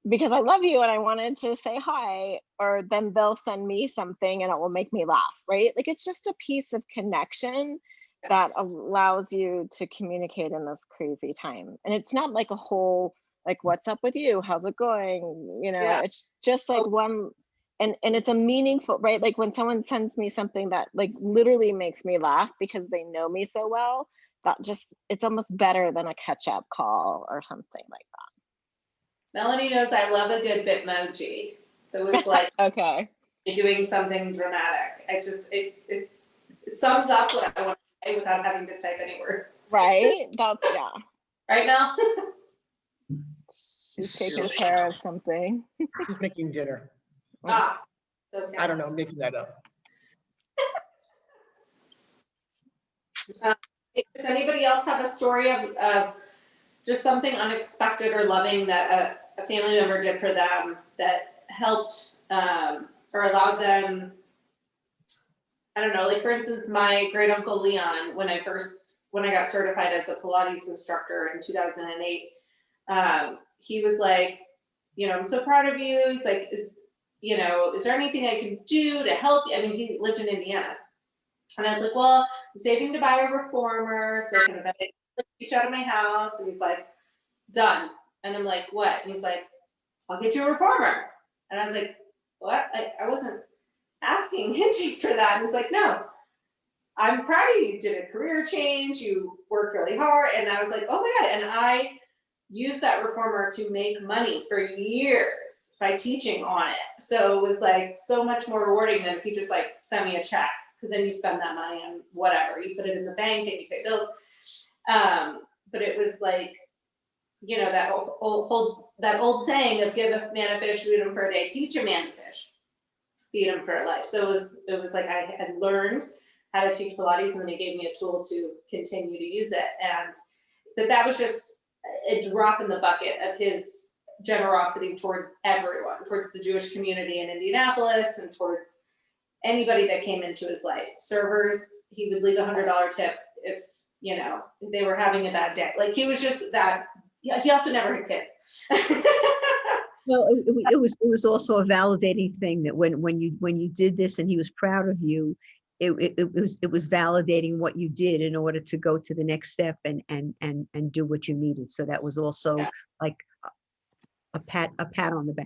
because I love you and I wanted to say hi, or then they'll send me something and it will make me laugh, right? Like it's just a piece of connection that allows you to communicate in this crazy time. And it's not like a whole, like, what's up with you? How's it going? You know, It's just like one, and it's a meaningful, right? Like when someone sends me something that like literally makes me laugh because they know me so well, it's almost better than a catch-up call or something like that. Melanie knows I love a good Bitmoji. So it's like okay, you're doing something dramatic. It sums up what I want to say without having to type any words. Right? That's Right, Mel? She's taking care of something. She's making dinner. Ah, okay. I don't know, I'm making that up. Does anybody else have a story of just something unexpected or loving that a family member did for them that helped or allowed them, I don't know, like for instance, my great uncle Leon, when I got certified as a Pilates instructor in 2008, he was like, you know, I'm so proud of you. He's like, is there anything I can do to help you? I mean, he lived in Indiana. And I was like, well, I'm saving to buy a reformer, so I can eventually teach out of my house. And he's like, done. And I'm like, what? And he's like, I'll get you a reformer. And I was like, what? I wasn't asking, hinting for that. And he's like, no, I'm proud of you. You did a career change. You worked really hard. And I was like, oh my God. And I used that reformer to make money for years by teaching on it. So it was like so much more rewarding than if he just like sent me a check. Because then you spend that money on whatever. You put it in the bank and you pay bills. But it was like, you know, that old saying of give a man a fish, feed him for a day, teach a man to fish, feed him for a life. So it was like I had learned how to teach Pilates, and then he gave me a tool to continue to use it. And that was just a drop in the bucket of his generosity towards everyone, towards the Jewish community in Indianapolis and towards anybody that came into his life. Servers, he would leave $100 tip if, you know, they were having a bad day. Like he was just that. Yeah, he also never had kids. Well, it was also a validating thing that when you did this and he was proud of you, it was validating what you did in order to go to the next step and do what you needed. So that was also like a pat on the back.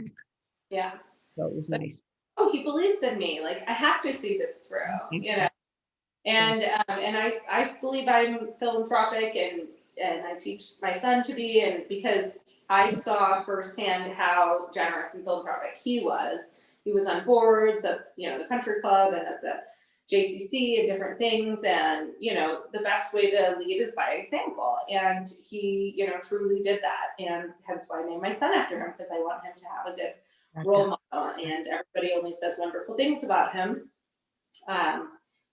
Yeah. So it was nice. Oh, he believes in me. Like I have to see this through, you know. And I believe I'm philanthropic and I teach my son to be, and because I saw firsthand how generous and philanthropic he was. He was on boards of, you know, the country club and of the JCC and different things. And, you know, the best way to lead is by example. And he, you know, truly did that. And hence why I named my son after him, because I want him to have a good role model. And everybody only says wonderful things about him.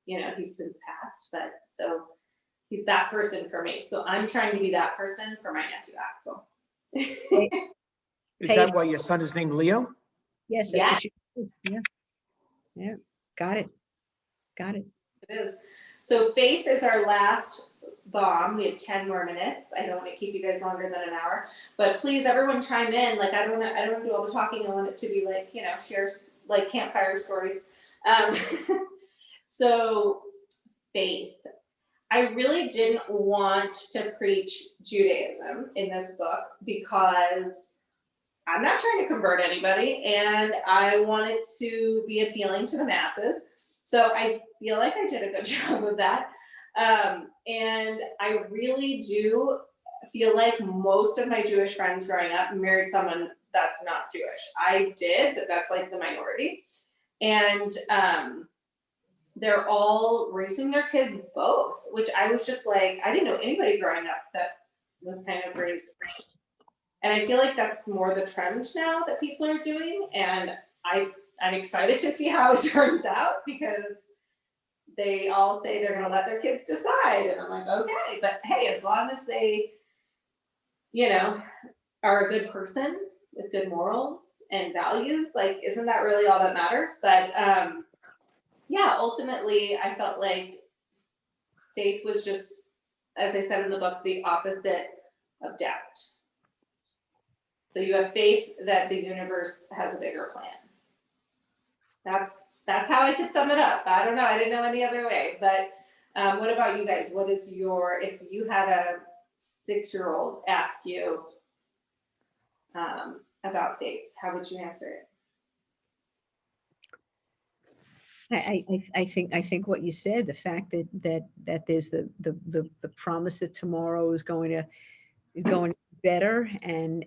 You know, he's since passed, but so he's that person for me. So I'm trying to be that person for my nephew Axel. Is that why your son is named Leo? Yes. Yeah. Yeah. Got it. It is. So Faith is our last bomb. We have 10 more minutes. I don't want to keep you guys longer than an hour, but please everyone chime in. Like I don't want to do all the talking. I want it to be like, you know, share like campfire stories. So Faith, I really didn't want to preach Judaism in this book because I'm not trying to convert anybody and I wanted to be appealing to the masses. So I feel like I did a good job of that. And I really do feel like most of my Jewish friends growing up married someone that's not Jewish. I did, but that's like the minority. And they're all raising their kids both, which I was just like, I didn't know anybody growing up that was kind of raised. And I feel like that's more the trend now that people are doing. And I'm excited to see how it turns out because they all say they're going to let their kids decide. And I'm like, okay, but hey, as long as they, you know, are a good person with good morals and values, like, isn't that really all that matters? But yeah, ultimately, I felt like faith was just, as I said in the book, the opposite of doubt. So you have faith that the universe has a bigger plan. That's how I could sum it up. I don't know. I didn't know any other way. But what about you guys? What is if you had a 6-year-old ask you about faith, how would you answer it? I think what you said, the fact that there's the promise that tomorrow is going to be better, and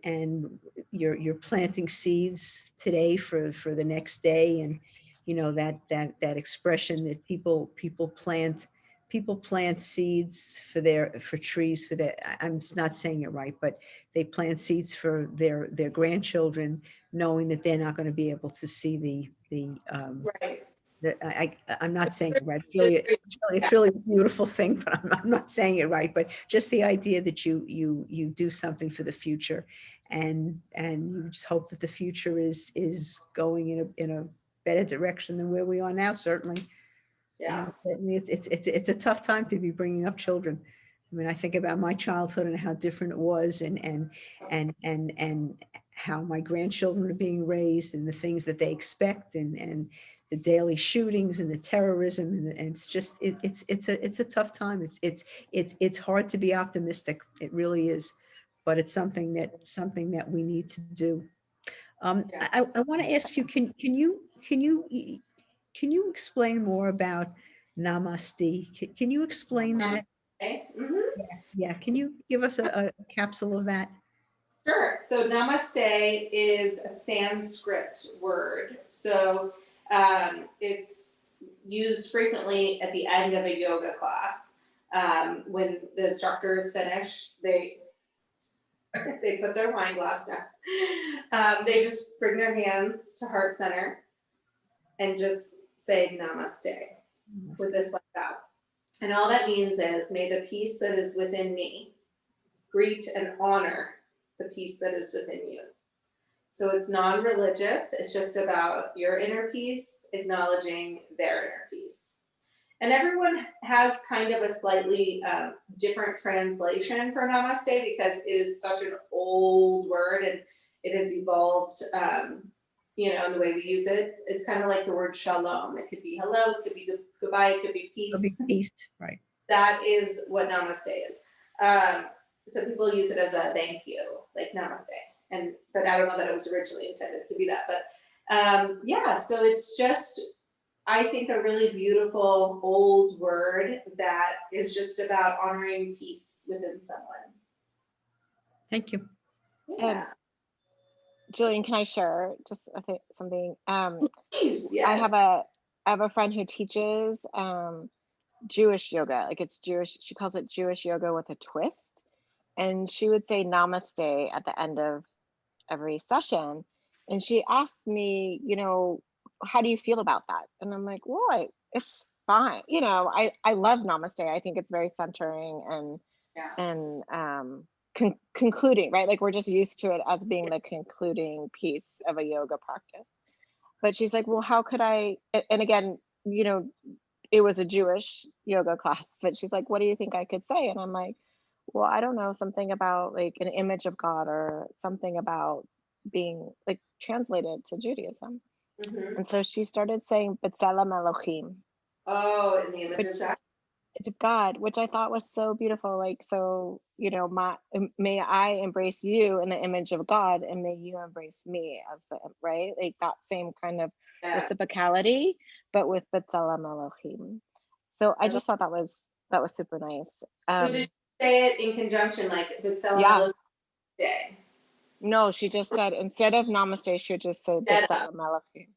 you're planting seeds today for the next day, and you know that expression that people plant people plant seeds for trees for their, I'm not saying it right, but they plant seeds for their grandchildren, knowing that they're not going to be able to see Right. I'm not saying it right. It's really a beautiful thing, but I'm not saying it right. But just the idea that you do something for the future, and you just hope that the future is going in a better direction than where we are now. Certainly, Yeah. certainly it's a tough time to be bringing up children. I mean, I think about my childhood and how different it was, and how my grandchildren are being raised, and the things that they expect, and the daily shootings and the terrorism, and it's just it's a tough time. It's hard to be optimistic. It really is, but it's something that we need to do. Yeah. I want to ask you, can you explain more about Namaste? Can you explain that? Okay. Yeah, can you give us a capsule of that? Sure. So namaste is a Sanskrit word. So it's used frequently at the end of a yoga class. When the instructors finish, they put their wine glass down. They just bring their hands to heart center and just say namaste with this like that. And all that means is, may the peace that is within me greet and honor the peace that is within you. So it's non-religious. It's just about your inner peace, acknowledging their inner peace. And everyone has kind of a slightly different translation for namaste, because it is such an old word and it has evolved, in the way we use it. It's kind of like the word shalom. It could be hello, it could be goodbye, it could be A big peace. piece, right? That is what namaste is. Some people use it as a thank you, like namaste. But I don't know that it was originally intended to be that. But so it's just, I think, a really beautiful old word that is just about honoring peace within someone. Thank you. Yeah. Jillian, can I share just something? Please, yes. I have a friend who teaches Jewish yoga. Like, it's Jewish. She calls it Jewish yoga with a twist. And she would say namaste at the end of every session. And she asked me, how do you feel about that? And I'm like, well, it's fine. I love namaste. I think it's very centering and concluding, right? Like, we're just used to it as being the concluding piece of a yoga practice. But she's like, well, how could I? And again, it was a Jewish yoga class, but she's like, what do you think I could say? And I'm like, well, I don't know, something about like an image of God, or something about being like translated to Judaism. Mm-hmm. And so she started saying B'Tselem Elohim. Oh, in the image of God. It's God, which I thought was so beautiful. Like, so, may I embrace you in the image of God, and may you embrace me as right? Like that same kind of reciprocality, but with B'Tselem Elohim. So I just thought that was super nice. So did you say it in conjunction, like B'Tselem Yeah. Elohim? No, she just said, instead of namaste, she would just say B'Tselem Elohim.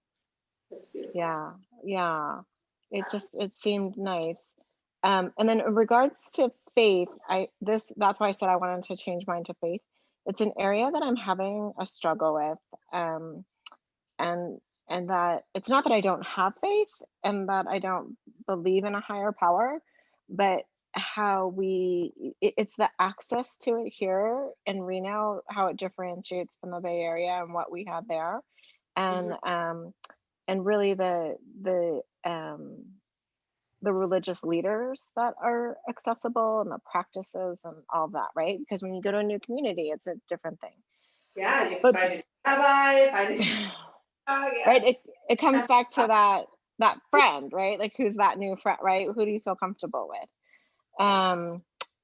That's beautiful. Yeah. It seemed nice. And then in regards to faith, that's why I said I wanted to change mine to faith. It's an area that I'm having a struggle with. And that it's not that I don't have faith and that I don't believe in a higher power, but how it's the access to it here in Reno, how it differentiates from the Bay Area and what we have there. And and really the religious leaders that are accessible, and the practices and all that, right? Because when you go to a new community, it's a different thing. Yeah, you find a rabbi, right? It comes back to that friend, right? Like, who's that new friend, right? Who do you feel comfortable with?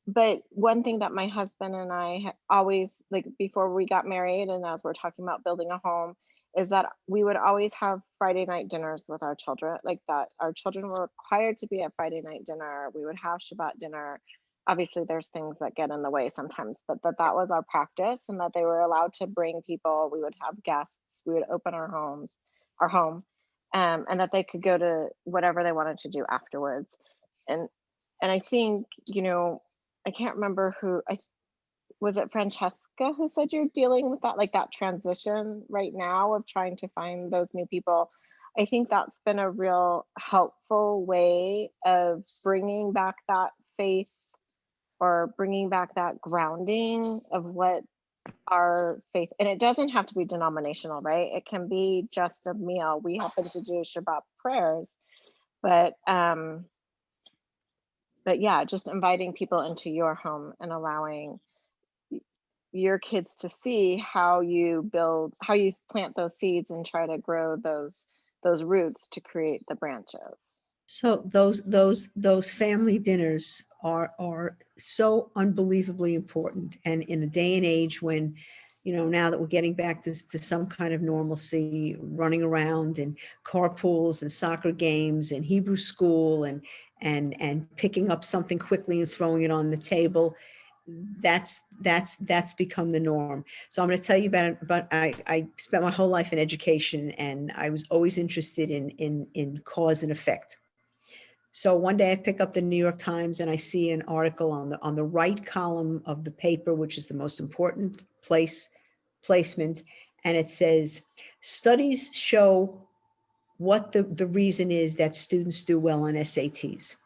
But one thing that my husband and I always, like, before we got married, and as we're talking about building a home, is that we would always have Friday night dinners with our children. Like, that our children were required to be at Friday night dinner. We would have Shabbat dinner. Obviously there's things that get in the way sometimes, but that was our practice, and that they were allowed to bring people. We would have guests. We would open our home, and that they could go to whatever they wanted to do afterwards. I think, I can't remember was it Francesca who said you're dealing with that, like that transition right now of trying to find those new people. I think that's been a real helpful way of bringing back that faith, or bringing back that grounding of what our faith, and it doesn't have to be denominational, right? It can be just a meal. We happen to do Shabbat prayers, but yeah, just inviting people into your home and allowing your kids to see how you plant those seeds and try to grow those roots to create the branches. So those family dinners are so unbelievably important. And in a day and age when, now that we're getting back to some kind of normalcy, running around and carpools and soccer games and Hebrew school and picking up something quickly and throwing it on the table, that's become the norm. So I'm going to tell you about I spent my whole life in education, and I was always interested in cause and effect. So one day I pick up the New York Times and I see an article on the right column of the paper, which is the most important placement. And it says, studies show what the reason is that students do well on SATs.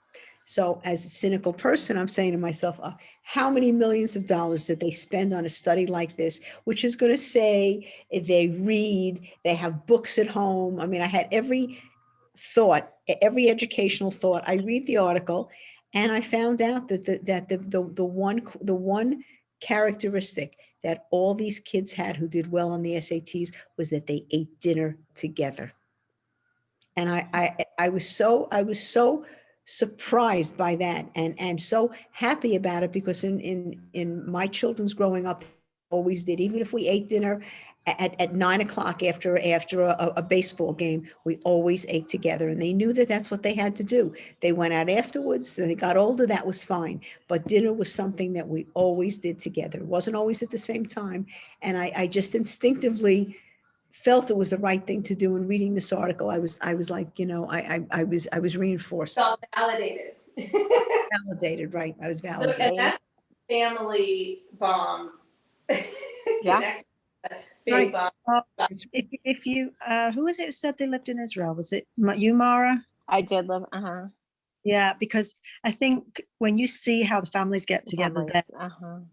So as a cynical person, I'm saying to myself, how many millions of dollars did they spend on a study like this, which is going to say if they read, they have books at home. I mean, I had every educational thought. I read the article, and I found out that the one characteristic that all these kids had who did well on the SATs was that they ate dinner together. And I was so surprised by that, and so happy about it, because in my children's growing up, always did. Even if we ate dinner at 9 o'clock after a baseball game, we always ate together, and they knew that that's what they had to do. They went out afterwards, and they got older, that was fine. But dinner was something that we always did together. It wasn't always at the same time. And I just instinctively felt it was the right thing to do. In reading this article, I was like, I was reinforced. It's all validated. Validated, right? I was So, validated. and that's family bomb. Yeah. Big Right. bomb. If you, who was it who said they lived in Israel? Was it you, Mara? I did live, Yeah, because I think when you see how the families get together, they're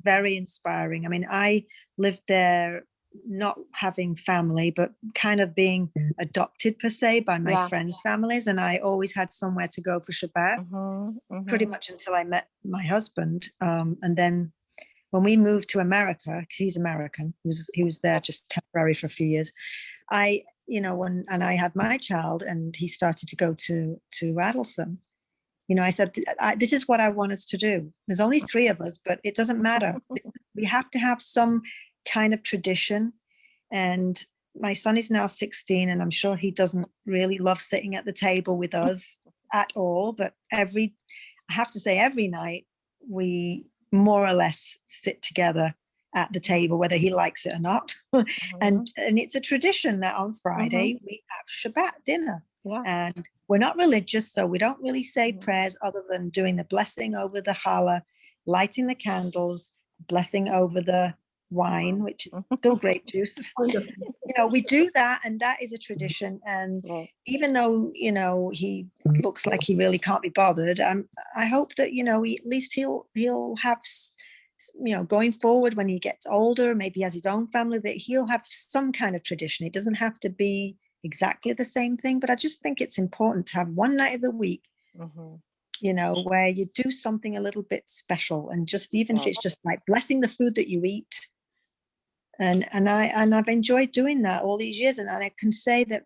very inspiring. I mean, I lived there not having family, but kind of being adopted per se by my friends' families. And I always had somewhere to go for Shabbat, pretty much until I met my husband. And then when we moved to America, because he's American, he was there just temporary for a few years. I had my child, and he started to go to Adelson. I said, this is what I want us to do. There's only 3 of us, but it doesn't matter. We have to have some kind of tradition. And my son is now 16, and I'm sure he doesn't really love sitting at the table with us at all. But I have to say, every night we more or less sit together at the table, whether he likes it or not. And it's a tradition that on Friday we have Shabbat dinner. Yeah. And we're not religious, so we don't really say prayers other than doing the blessing over the challah, lighting the candles, blessing over the wine, which is still grape juice. We do that, and that is a tradition. And even though he looks like he really can't be bothered, I hope that at least he'll have, going forward when he gets older, maybe he has his own family, that he'll have some kind of tradition. It doesn't have to be exactly the same thing, but I just think it's important to have one night of the week, where you do something a little bit special, and just even if it's just like blessing the food that you eat. And I've enjoyed doing that all these years, and I can say that,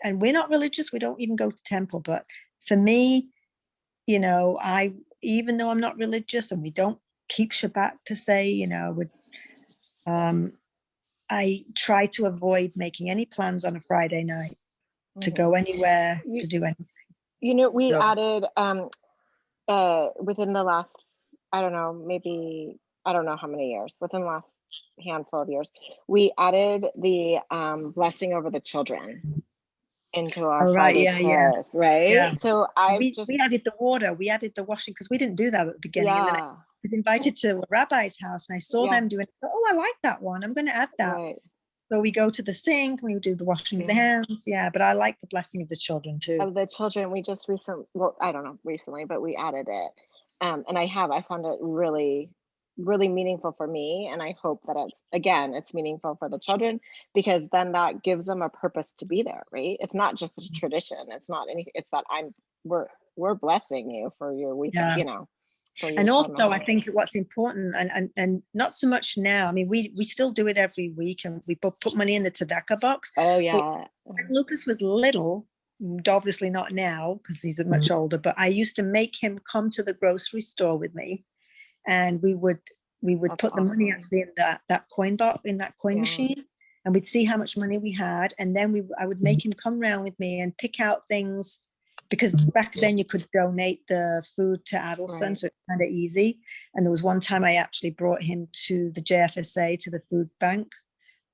and we're not religious, we don't even go to temple, but for me, even though I'm not religious and we don't keep Shabbat per se, I try to avoid making any plans on a Friday night to go anywhere, to do anything. We added within the last, I don't know how many years, within the last handful of years, we added the blessing over the children. into our Oh, right, Friday yeah, yeah. prayers, right? Yeah. So I've We just, added the water, we added the washing, because we didn't do that at the beginning. And then I yeah, was invited to a rabbi's house and I saw Yeah. them doing it. Oh, I like that one. I'm going to add that. right. So we go to the sink, we do the washing of the Yeah. hands. Yeah, but I like the blessing of the children too. Of the children, we just recently, well, I don't know recently, but we added it. And I found it really, really meaningful for me. And I hope that it's meaningful for the children, because then that gives them a purpose to be there, right? It's not just a tradition. It's not anything, it's that we're blessing you for your weekend, Yeah. For your And time also, I ahead. think what's important, and not so much now. I mean, we still do it every week, and we put money in the tzedakah box. Oh But yeah. when Lucas was little, obviously not now because he's much older, but I used to make him come to the grocery store with me, and we would That's put the money awesome. actually in that coin box, in that coin Yeah. machine, and we'd see how much money we had, and then I would make him come around with me and pick out things, because back then you could donate the food to Adelson, Right. so it's kind of easy. And there was one time I actually brought him to the JFSA, to the food bank,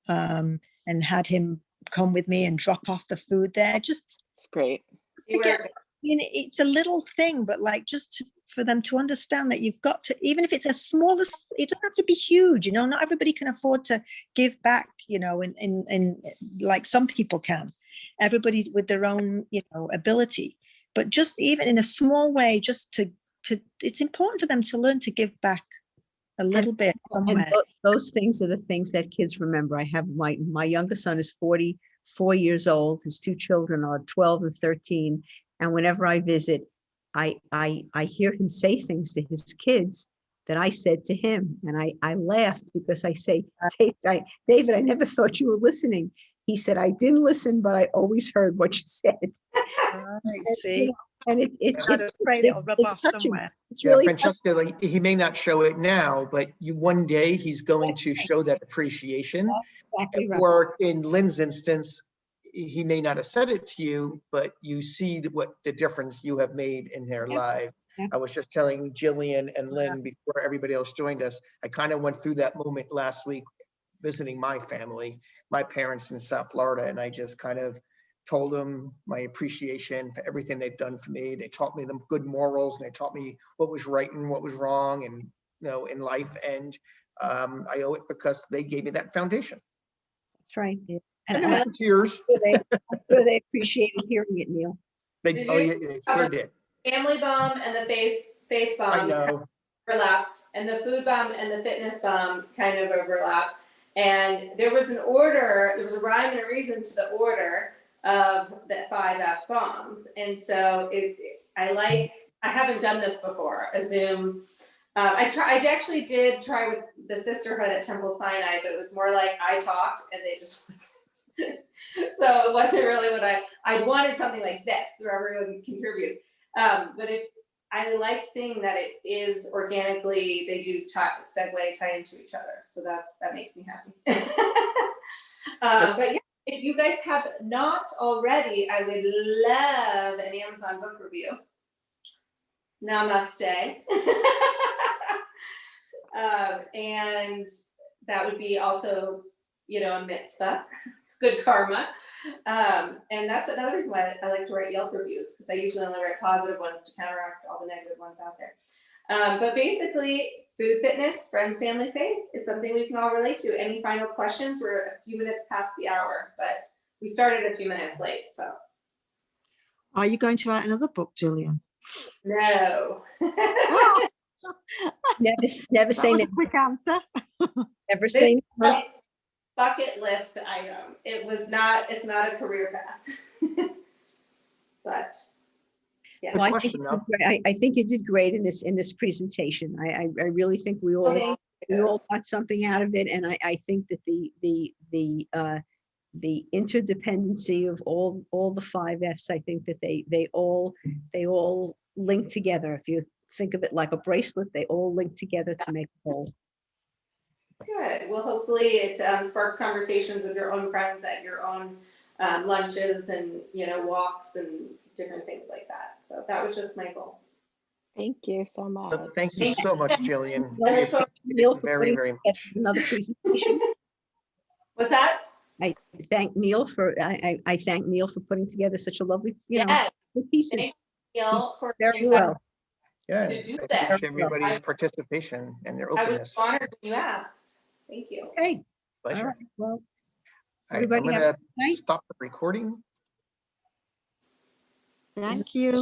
and had him come with me and drop off the food there. Just It's great. to get, it's a little thing, but like just for them to understand that you've got to, even if it's a smallest, it doesn't have to be huge, not everybody can afford to give back, in like some people can. Everybody's with their own, ability, but just even in a small way, just to it's important for them to learn to give back a little bit somewhere. And those things are the things that kids remember. I have my youngest son is 44 years old. His two children are 12 and 13. And whenever I visit, I hear him say things to his kids that I said to him. And I laughed because I say, David, I never thought you were listening. He said, I didn't listen, but I always heard what you said. Right, see, And I'm afraid it'll rub off touching. somewhere. It's Yeah, really Francesca, like, he may not show it now, but one day he's going to show that appreciation. exactly right. Or in Lynn's instance, he may not have said it to you, but you see what the difference you have made in their life. Yeah. I was just telling Jillian and Lynn before everybody else joined us, I kind of went through that moment last week visiting my family, my parents in South Florida, and I just kind of told them my appreciation for everything they've done for me. They taught me the good morals, and they taught me what was right and what was wrong, and in life. And I owe it because they gave me that foundation. That's right. And there were some tears. I'm sure they appreciated hearing it, Neil. They Did they sure did. Family bomb and the faith bomb I kind of know. overlap, and the food bomb and the fitness bomb kind of overlap. And there was a rhyme and a reason to the order of the 5 F bombs. And so I haven't done this before, a Zoom. I actually did try with the sisterhood at Temple Sinai, but it was more like I talked and they just listened. So it wasn't really what I wanted, something like this where everyone contributes. But I like seeing that it is organically, they do tie into each other. So that makes me happy. But yeah, if you guys have not already, I would love an Amazon book review. Namaste. And that would be also, a mitzvah, good karma. And that's another reason why I like to write Yelp reviews, because I usually only write positive ones to counteract all the negative ones out there. But basically, food, fitness, friends, family, faith, it's something we can all relate to. Any final questions? We're a few minutes past the hour, but we started a few minutes late, so. Are you going to write another book, Jillian? No. Never say That was a never. quick answer. Never say never. Bucket list item. It's not a career path. But yeah. Well, Question, though. I think you did great in this presentation. I really think we all got something out of it, and I think that the interdependency of all the 5 Fs, I think that they all link together. If you think of it like a bracelet, they all link together to make a whole. Good. Well, hopefully it sparks conversations with your own friends at your own lunches and walks and different things like that. So that was just my goal. Thank you so much. But thank you so much, Jillian. Neil, for Very, putting very together much. another presentation. What's that? I thank Neil for, I thank Neil for putting together such a lovely, Yeah, good pieces. thank you, Neil, for Very doing well. Yeah, to do I that. appreciate everybody's participation and their I was openness. honored when you asked. Thank you. Okay, all Pleasure. right, well, All right, I'm everybody have a gonna good night. stop the recording. Thank you.